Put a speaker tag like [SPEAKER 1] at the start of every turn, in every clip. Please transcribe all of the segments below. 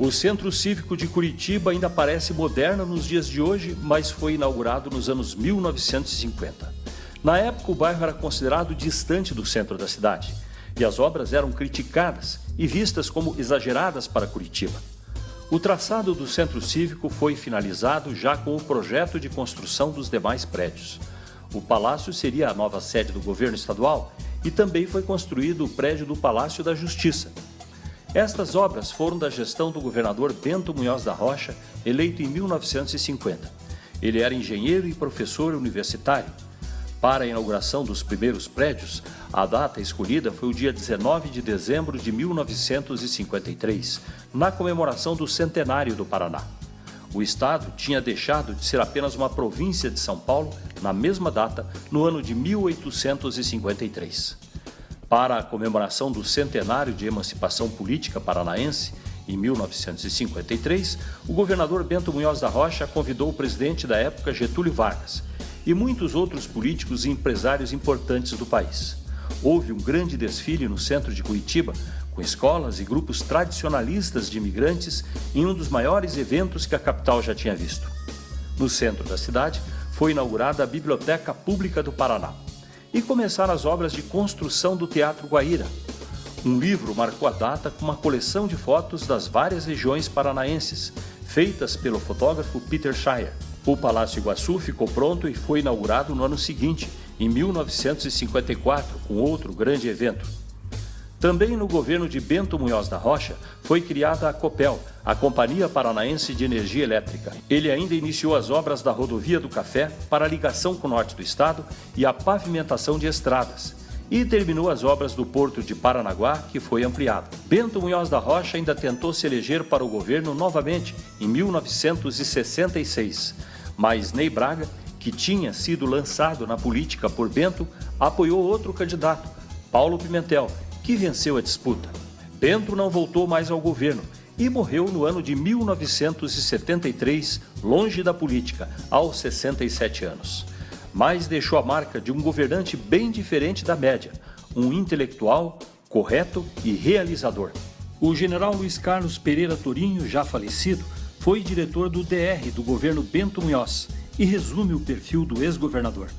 [SPEAKER 1] O Centro Cívico de Curitiba ainda parece moderno nos dias de hoje, mas foi inaugurado nos anos 1950. Na época, o bairro era considerado distante do centro da cidade e as obras eram criticadas e vistas como exageradas para Curitiba. O traçado do Centro Cívico foi finalizado já com o projeto de construção dos demais prédios. O palácio seria a nova sede do governo estadual e também foi construído o prédio do Palácio da Justiça. Estas obras foram da gestão do governador Bento Munhoz da Rocha, eleito em 1950. Ele era engenheiro e professor universitário. Para a inauguração dos primeiros prédios, a data escolhida foi o dia 19 de dezembro de 1953, na comemoração do centenário do Paraná. O estado tinha deixado de ser apenas uma província de São Paulo, na mesma data, no ano de 1853. Para a comemoração do centenário de emancipação política paranaense, em 1953, o governador Bento Munhoz da Rocha convidou o presidente da época, Getúlio Vargas, e muitos outros políticos e empresários importantes do país. Houve um grande desfile no centro de Curitiba, com escolas e grupos tradicionalistas de imigrantes, em um dos maiores eventos que a capital já tinha visto. No centro da cidade, foi inaugurada a Biblioteca Pública do Paraná. E começaram as obras de construção do Teatro Guaíra. Um livro marcou a data com uma coleção de fotos das várias regiões paranaenses, feitas pelo fotógrafo Peter Shire. O Palácio Iguaçu ficou pronto e foi inaugurado no ano seguinte, em 1954, com outro grande evento. Também no governo de Bento Munhoz da Rocha foi criada a Copel, a Companhia Paranaense de Energia Elétrica. Ele ainda iniciou as obras da Rodovia do Café para a ligação com o norte do estado e a pavimentação de estradas. E terminou as obras do Porto de Paranaguá, que foi ampliado. Bento Munhoz da Rocha ainda tentou se eleger para o governo novamente em 1966, mas Ney Braga, que tinha sido lançado na política por Bento, apoiou outro candidato, Paulo Pimentel, que venceu a disputa. Bento não voltou mais ao governo e morreu no ano de 1973, longe da política, aos 67 anos. Mas deixou a marca de um governante bem diferente da média, um intelectual, correto e realizador. O general Luiz Carlos Pereira Torinho, já falecido, foi diretor do DR do governo Bento Munhoz e resume o perfil do ex-governador.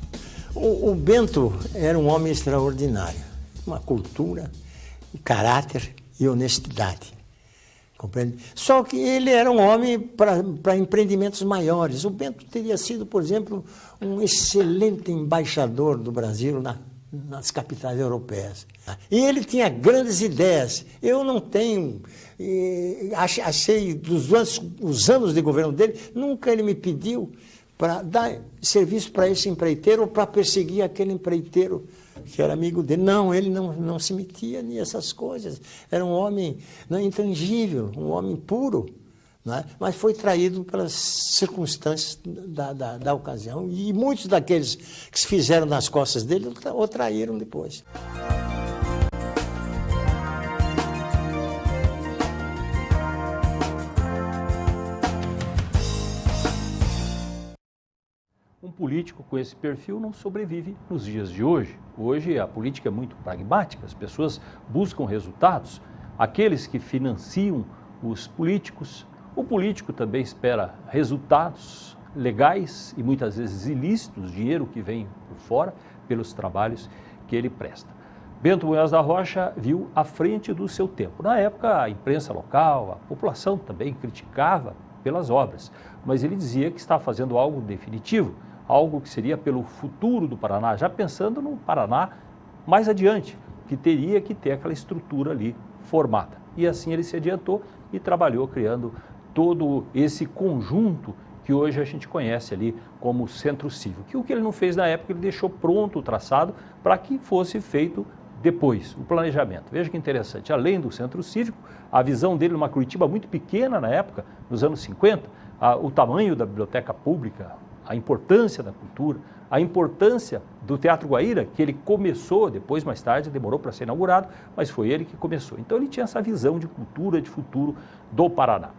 [SPEAKER 2] O Bento era um homem extraordinário. Uma cultura, caráter e honestidade, compreende? Só que ele era um homem para empreendimentos maiores. O Bento teria sido, por exemplo, um excelente embaixador do Brasil nas capitais europeias. E ele tinha grandes ideias. Eu não tenho... achei, dos os anos de governo dele, nunca ele me pediu para dar serviço para esse empreiteiro ou para perseguir aquele empreiteiro que era amigo dele. Não, ele não se metia nessas coisas. Era um homem intangível, um homem puro, né? Mas foi traído pelas circunstâncias da ocasião. E muitos daqueles que se fizeram nas costas dele o traíram depois.
[SPEAKER 1] Um político com esse perfil não sobrevive nos dias de hoje. Hoje a política é muito pragmática, as pessoas buscam resultados. Aqueles que financiam os políticos, o político também espera resultados legais e muitas vezes ilícitos, dinheiro que vem por fora pelos trabalhos que ele presta. Bento Munhoz da Rocha viu à frente do seu tempo. Na época, a imprensa local, a população também criticava pelas obras, mas ele dizia que estava fazendo algo definitivo, algo que seria pelo futuro do Paraná, já pensando no Paraná mais adiante, que teria que ter aquela estrutura ali formada. E assim ele se adiantou e trabalhou criando todo esse conjunto que hoje a gente conhece ali como Centro Cívico. Que o que ele não fez na época, ele deixou pronto o traçado para que fosse feito depois, o planejamento. Veja que interessante, além do Centro Cívico, a visão dele numa Curitiba muito pequena na época, nos anos 50, o tamanho da biblioteca pública, a importância da cultura, a importância do Teatro Guaíra, que ele começou, depois mais tarde demorou para ser inaugurado, mas foi ele que começou. Então ele tinha essa visão de cultura, de futuro do Paraná.